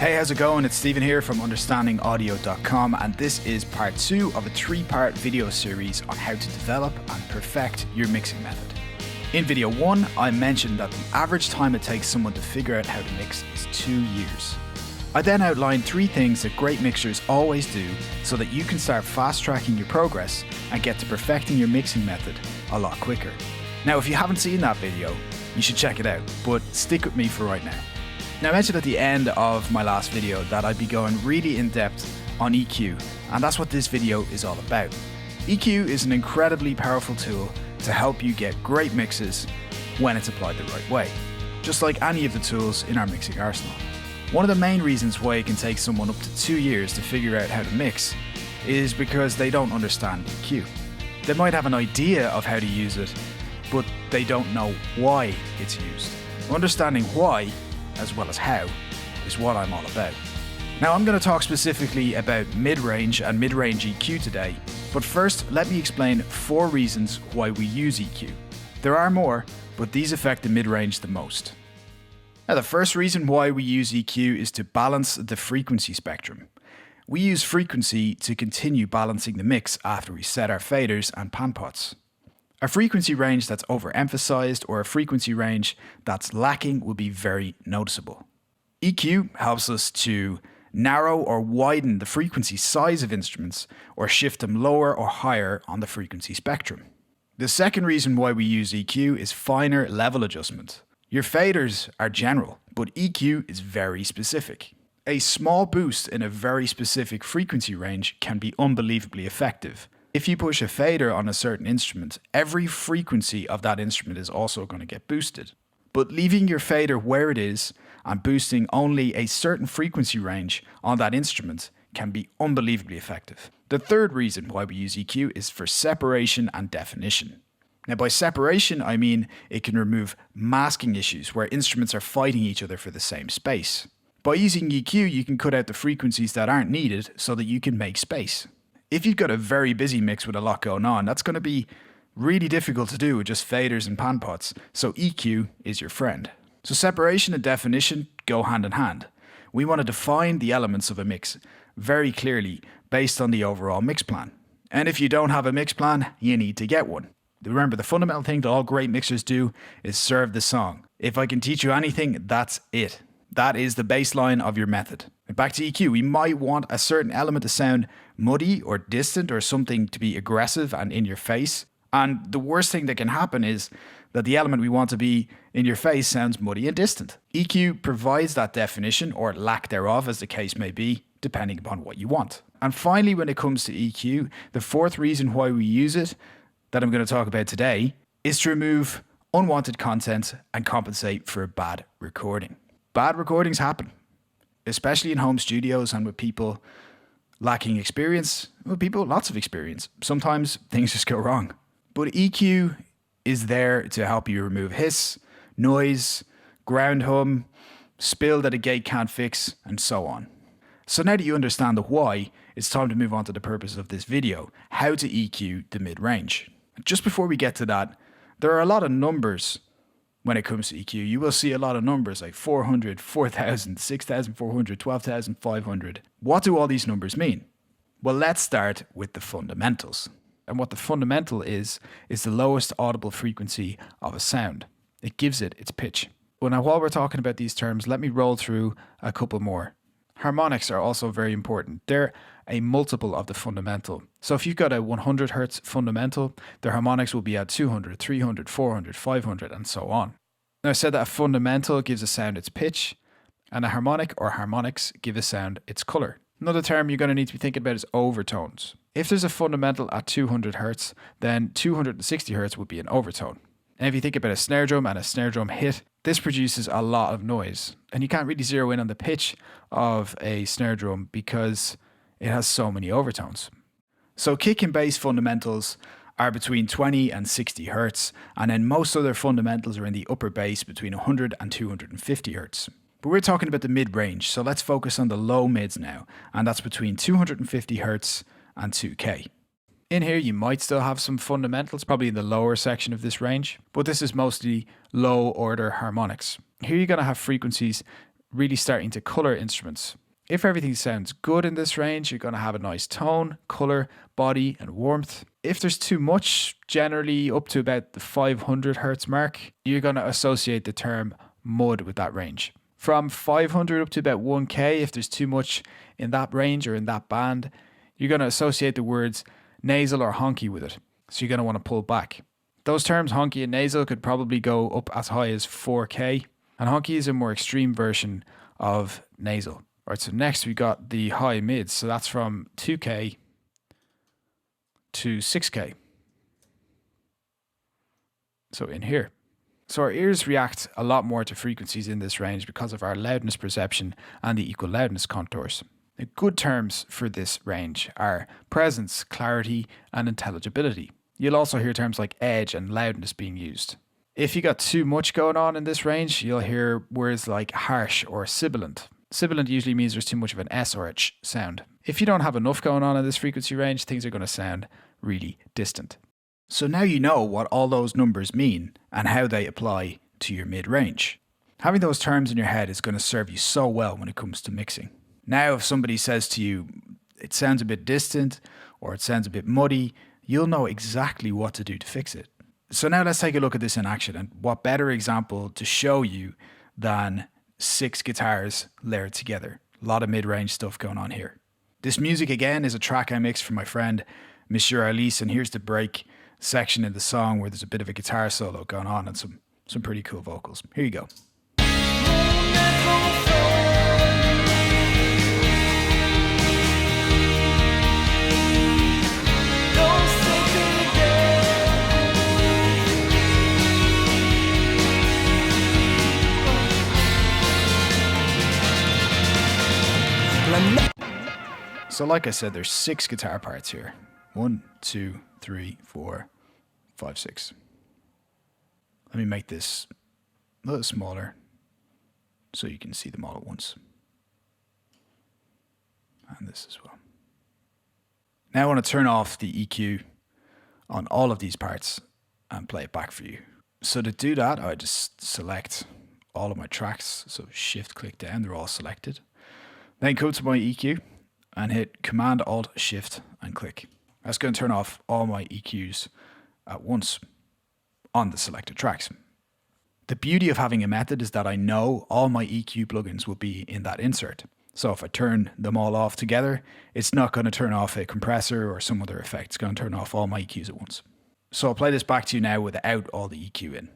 Hey, how's it going? It's Stephen here from understandingaudio.com, and this is part 2 of a 3-part video series on how to develop and perfect your mixing method. In video 1, I mentioned that the average time it takes someone to figure out how to mix is 2 years. I then outlined 3 things that great mixers always do so that you can start fast-tracking your progress and get to perfecting your mixing method a lot quicker. Now, if you haven't seen that video, you should check it out, but stick with me for right now. Now, I mentioned at the end of my last video that I'd be going really in depth on EQ, and that's what this video is all about. EQ is an incredibly powerful tool to help you get great mixes when it's applied the right way, just like any of the tools in our mixing arsenal. One of the main reasons why it can take someone up to 2 years to figure out how to mix is because they don't understand EQ. They might have an idea of how to use it, but they don't know why it's used. Understanding why, as well as how, is what I'm all about. Now, I'm going to talk specifically about mid-range and mid-range EQ today, but first let me explain 4 reasons why we use EQ. There are more, but these affect the mid-range the most. Now, the first reason why we use EQ is to balance the frequency spectrum. We use frequency to continue balancing the mix after we set our faders and pan pots. A frequency range that's overemphasized or a frequency range that's lacking will be very noticeable. EQ helps us to narrow or widen the frequency size of instruments or shift them lower or higher on the frequency spectrum. The second reason why we use EQ is finer level adjustment. Your faders are general, but EQ is very specific. A small boost in a very specific frequency range can be unbelievably effective. If you push a fader on a certain instrument, every frequency of that instrument is also going to get boosted. But leaving your fader where it is and boosting only a certain frequency range on that instrument can be unbelievably effective. The third reason why we use EQ is for separation and definition. Now, by separation, I mean it can remove masking issues where instruments are fighting each other for the same space. By using EQ, you can cut out the frequencies that aren't needed so that you can make space. If you've got a very busy mix with a lot going on, that's going to be really difficult to do with just faders and pan pots, so EQ is your friend. So separation and definition go hand in hand. We want to define the elements of a mix very clearly based on the overall mix plan. And if you don't have a mix plan, you need to get one. Remember, the fundamental thing that all great mixers do is serve the song. If I can teach you anything, that's it. That is the baseline of your method. And back to EQ, we might want a certain element to sound muddy or distant or something to be aggressive and in your face. And the worst thing that can happen is that the element we want to be in your face sounds muddy and distant. EQ provides that definition, or lack thereof as the case may be, depending upon what you want. And finally, when it comes to EQ, the fourth reason why we use it, that I'm going to talk about today, is to remove unwanted content and compensate for a bad recording. Bad recordings happen, especially in home studios and with people lacking experience, with people with lots of experience. Sometimes things just go wrong. But EQ is there to help you remove hiss, noise, ground hum, spill that a gate can't fix, and so on. So now that you understand the why, it's time to move on to the purpose of this video, how to EQ the mid-range. Just before we get to that, there are a lot of numbers when it comes to EQ. You will see a lot of numbers like 400, 4,000, 6,400, 12,500. What do all these numbers mean? Well, let's start with the fundamentals. And what the fundamental is the lowest audible frequency of a sound. It gives it its pitch. Well, now while we're talking about these terms, let me roll through a couple more. Harmonics are also very important. They're a multiple of the fundamental. So if you've got a 100 hertz fundamental, the harmonics will be at 200, 300, 400, 500, and so on. Now, I said that a fundamental gives a sound its pitch, and a harmonic or harmonics give a sound its color. Another term you're going to need to be thinking about is overtones. If there's a fundamental at 200 hertz, then 260 hertz would be an overtone. And if you think about a snare drum and a snare drum hit, this produces a lot of noise. And you can't really zero in on the pitch of a snare drum because it has so many overtones. So kick and bass fundamentals are between 20 and 60 hertz, and then most other fundamentals are in the upper bass between 100 and 250 hertz. But we're talking about the mid-range, so let's focus on the low mids now, and that's between 250 hertz and 2K. In here, you might still have some fundamentals, probably in the lower section of this range, but this is mostly low order harmonics. Here you're going to have frequencies really starting to color instruments. If everything sounds good in this range, you're going to have a nice tone, color, body, and warmth. If there's too much, generally up to about the 500 hertz mark, you're going to associate the term mud with that range. From 500 up to about 1K, if there's too much in that range or in that band, you're going to associate the words nasal or honky with it. So you're going to want to pull back. Those terms, honky and nasal, could probably go up as high as 4K. And honky is a more extreme version of nasal. All right, so next we got the high mids. So that's from 2K to 6K. So in here. So our ears react a lot more to frequencies in this range because of our loudness perception and the equal loudness contours. The good terms for this range are presence, clarity, and intelligibility. You'll also hear terms like edge and loudness being used. If you got too much going on in this range, you'll hear words like harsh or sibilant. Sibilant usually means there's too much of an S or a ch sound. If you don't have enough going on in this frequency range, things are going to sound really distant. So now you know what all those numbers mean and how they apply to your mid-range. Having those terms in your head is going to serve you so well when it comes to mixing. Now, if somebody says to you, it sounds a bit distant or it sounds a bit muddy, you'll know exactly what to do to fix it. So now let's take a look at this in action, and what better example to show you than 6 guitars layered together. A lot of mid-range stuff going on here. This music again is a track I mixed for my friend Monsieur Alice, and here's the break section in the song where there's a bit of a guitar solo going on and some pretty cool vocals. Here you go. So like I said, there's 6 guitar parts here. 1, 2, 3, 4, 5, 6. Let me make this a little smaller so you can see them all at once. And this as well. Now I want to turn off the EQ on all of these parts and play it back for you. So to do that, I just select all of my tracks. So shift click down, they're all selected. Then go to my EQ and hit Command Alt Shift and click. That's going to turn off all my EQs at once on the selected tracks. The beauty of having a method is that I know all my EQ plugins will be in that insert. So if I turn them all off together, it's not going to turn off a compressor or some other effect. It's going to turn off all my EQs at once. So I'll play this back to you now without all the EQ in.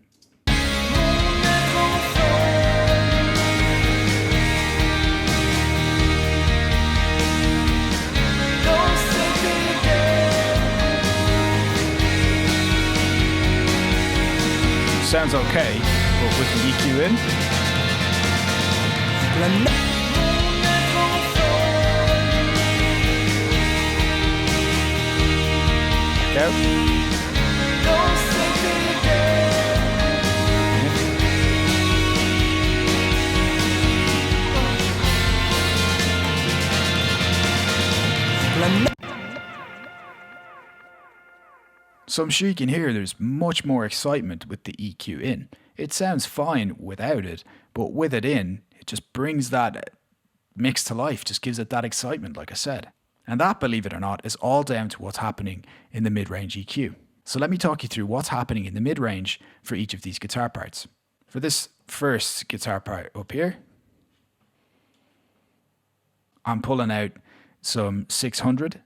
Sounds okay, but with the EQ in. Back out. So I'm sure you can hear there's much more excitement with the EQ in. It sounds fine without it, but with it in, it just brings that mix to life, just gives it that excitement, like I said. And that, believe it or not, is all down to what's happening in the mid-range EQ. So let me talk you through what's happening in the mid-range for each of these guitar parts. For this first guitar part up here, I'm pulling out some 600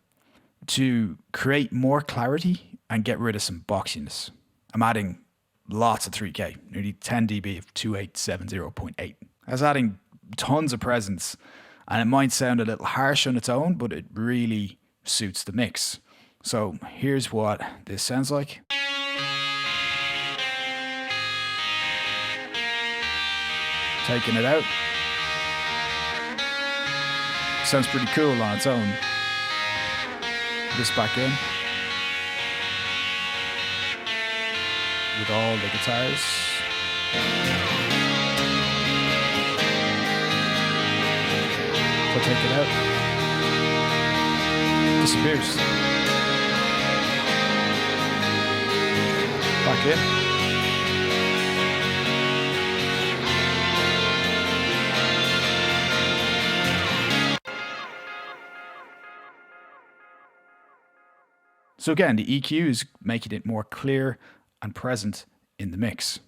to create more clarity and get rid of some boxiness. I'm adding lots of 3K, nearly 10 dB of 2870.8. That's adding tons of presence, and it might sound a little harsh on its own, but it really suits the mix. So here's what this sounds like. Taking it out. Sounds pretty cool on its own. This back in. With all the guitars. So take it out. Disappears. Back in. So again, the EQ is making it more clear and present in the mix.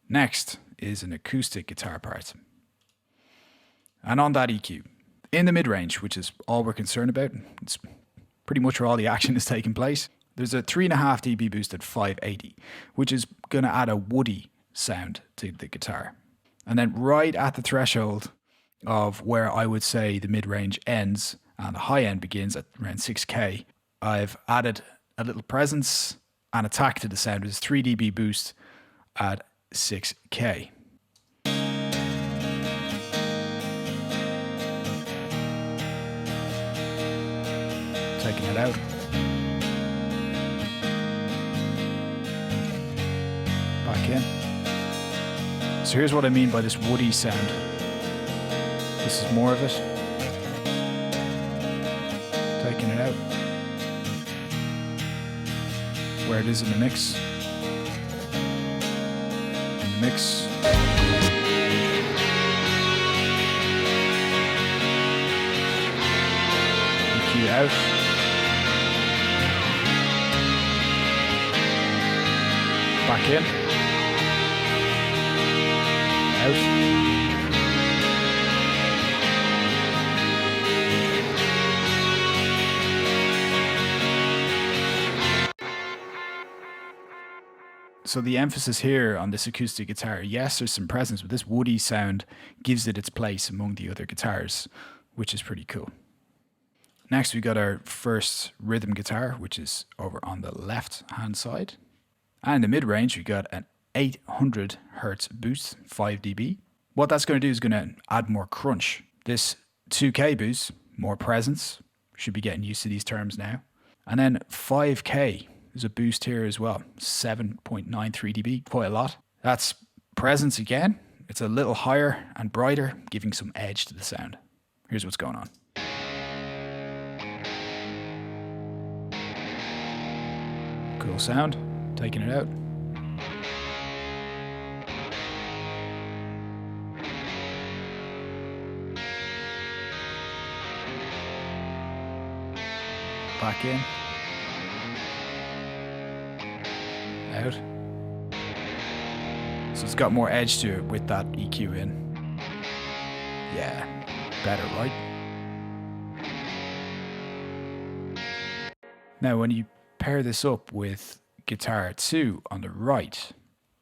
Next is an acoustic guitar part. And on that EQ, in the mid-range, which is all we're concerned about, it's pretty much where all the action is taking place, there's a 3.5 dB boost at 580, which is going to add a woody sound to the guitar. And then right at the threshold of where I would say the mid-range ends and the high end begins at around 6K, I've added a little presence and attack to the sound with this 3 dB boost at 6K. Taking it out. Back in. So here's what I mean by this woody sound. This is more of it. Taking it out. Where it is in the mix. In the mix. EQ out. Back in. Out. So the emphasis here on this acoustic guitar, yes, there's some presence, but this woody sound gives it its place among the other guitars, which is pretty cool. Next, we got our first rhythm guitar, which is over on the left-hand side. And in the mid-range, we got an 800 hertz boost, 5 dB. What that's going to do is going to add more crunch. This 2K boost, more presence. Should be getting used to these terms now. And then 5K. There's a boost here as well, 7.93 dB, quite a lot. That's presence again. It's a little higher and brighter, giving some edge to the sound. Here's what's going on. Cool sound, taking it out. Back in. Out. So it's got more edge to it with that EQ in. Yeah, better, right? Now, when you pair this up with guitar 2 on the right,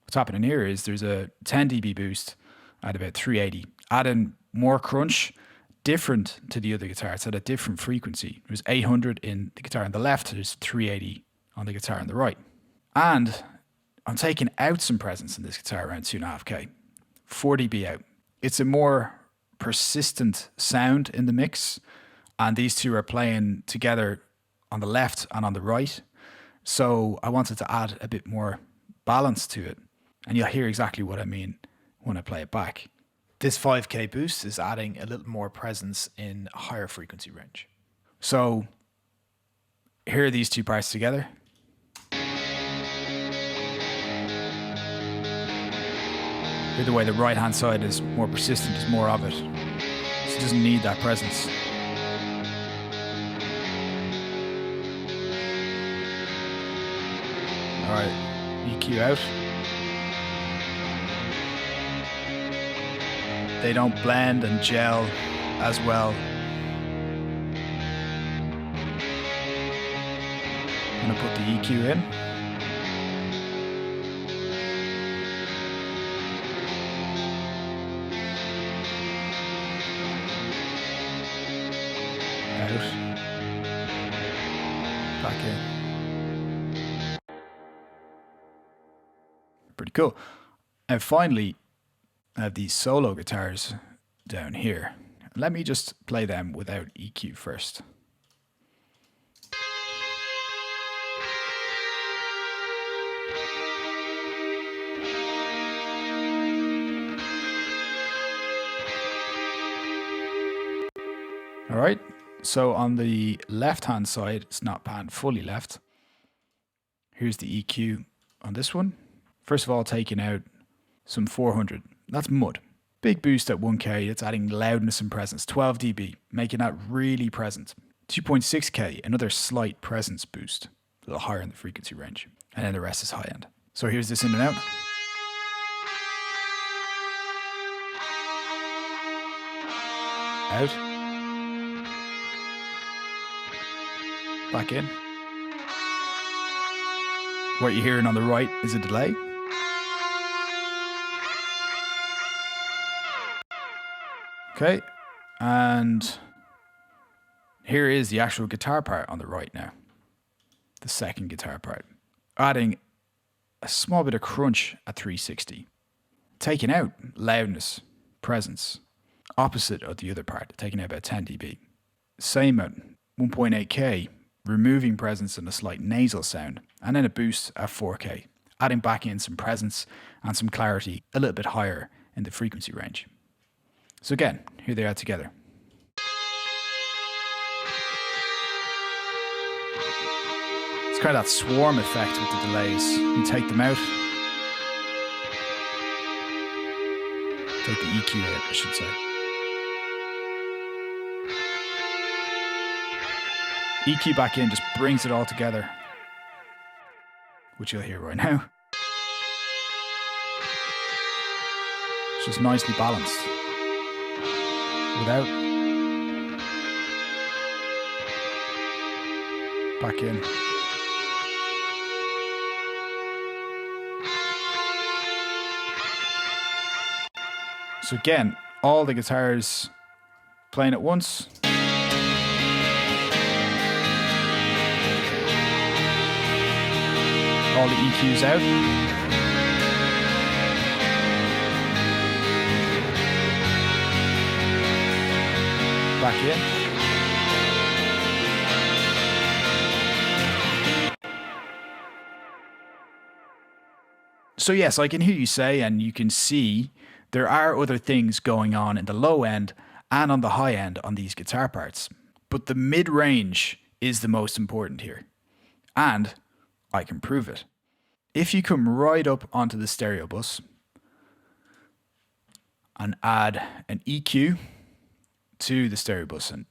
what's happening here is there's a 10 dB boost at about 380, adding more crunch, different to the other guitar. It's at a different frequency. There's 800 in the guitar on the left, there's 380 on the guitar on the right. And I'm taking out some presence in this guitar around 2.5K, 4 dB out. It's a more persistent sound in the mix, and these two are playing together on the left and on the right. So I wanted to add a bit more balance to it, and you'll hear exactly what I mean when I play it back. This 5K boost is adding a little more presence in a higher frequency range. So here are these two parts together. Either way, the right hand side is more persistent, there's more of it. So it doesn't need that presence. Alright, EQ out. They don't blend and gel as well. I'm gonna put the EQ in. Out. Back in. Pretty cool. And finally, I have these solo guitars down here. Let me just play them without EQ first. All right, so on the left-hand side, it's not panned fully left. Here's the EQ on this one. First of all, taking out some 400. That's mud. Big boost at 1K, it's adding loudness and presence. 12 dB, making that really present. 2.6K, another slight presence boost. a little higher in the frequency range. And then the rest is high end. So here's this in and out. Out. Back in. What you're hearing on the right is a delay. Okay, and here is the actual guitar part on the right now. The second guitar part. Adding a small bit of crunch at 360. Taking out loudness, presence. Opposite of the other part, taking out about 10 dB. Same at 1.8K, removing presence and a slight nasal sound. And then a boost at 4K, adding back in some presence and some clarity a little bit higher in the frequency range. So again, here they are together. It's kind of that swarm effect with the delays. You take them out. Take the EQ out, I should say. EQ back in just brings it all together, which you'll hear right now. It's just nicely balanced. Without. Back in. So again, all the guitars playing at once. All the EQs out. Back in. So yes, I can hear you say, and you can see there are other things going on in the low end and on the high end on these guitar parts. But the mid-range is the most important here. And I can prove it. If you come right up onto the stereo bus and add an EQ to the stereo bus, and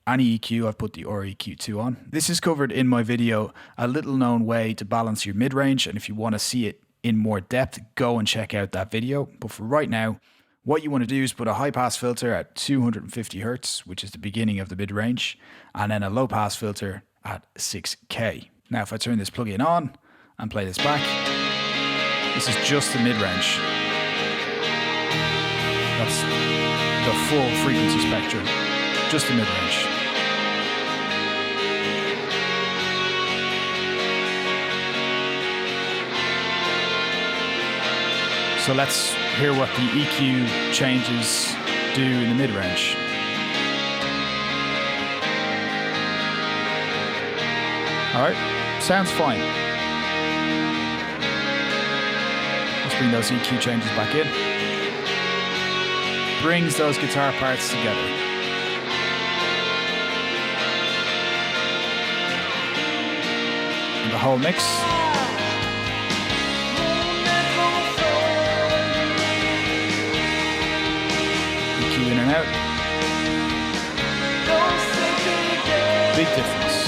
any EQ, I've put the REQ2 on. This is covered in my video, a little known way to balance your mid-range, and if you want to see it in more depth, go and check out that video. But for right now, what you want to do is put a high-pass filter at 250 Hertz, which is the beginning of the mid-range, and then a low-pass filter at 6K. Now, if I turn this plugin on and play this back, this is just the mid-range. That's the full frequency spectrum, just the mid-range. So let's hear what the EQ changes do in the mid-range. Alright, sounds fine. Let's bring those EQ changes back in. Brings those guitar parts together. And the whole mix. EQ in and out. Big difference.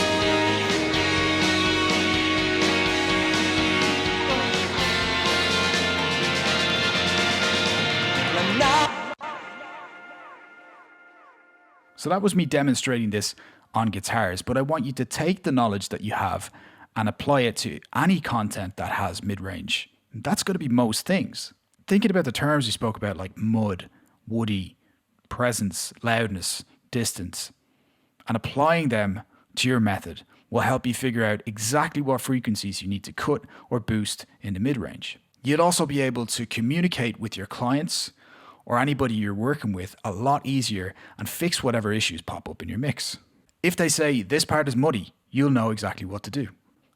So that was me demonstrating this on guitars, but I want you to take the knowledge that you have and apply it to any content that has mid-range. That's going to be most things. Thinking about the terms we spoke about, like mud, woody, presence, loudness, distance, and applying them to your method will help you figure out exactly what frequencies you need to cut or boost in the mid-range. You'll also be able to communicate with your clients or anybody you're working with a lot easier and fix whatever issues pop up in your mix. If they say this part is muddy, you'll know exactly what to do.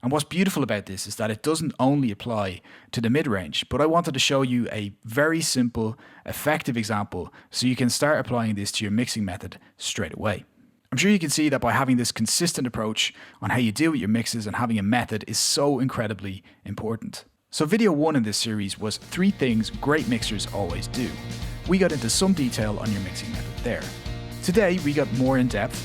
And what's beautiful about this is that it doesn't only apply to the mid-range, but I wanted to show you a very simple, effective example so you can start applying this to your mixing method straight away. I'm sure you can see that by having this consistent approach on how you deal with your mixes and having a method is so incredibly important. So video 1 in this series was 3 things great mixers always do. We got into some detail on your mixing method there. Today we got more in depth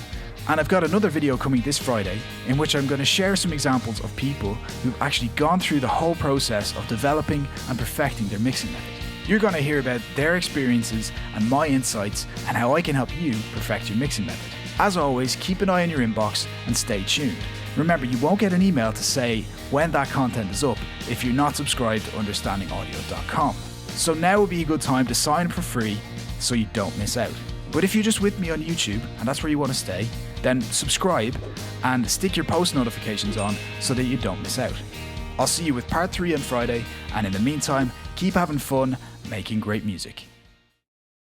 And I've got another video coming this Friday in which I'm going to share some examples of people who've actually gone through the whole process of developing and perfecting their mixing method. You're going to hear about their experiences and my insights and how I can help you perfect your mixing method. As always, keep an eye on your inbox and stay tuned. Remember, you won't get an email to say when that content is up if you're not subscribed to understandingaudio.com. So now would be a good time to sign up for free so you don't miss out. But if you're just with me on YouTube and that's where you want to stay, then subscribe and stick your post notifications on so that you don't miss out. I'll see you with part 3 on Friday, and in the meantime, keep having fun making great music.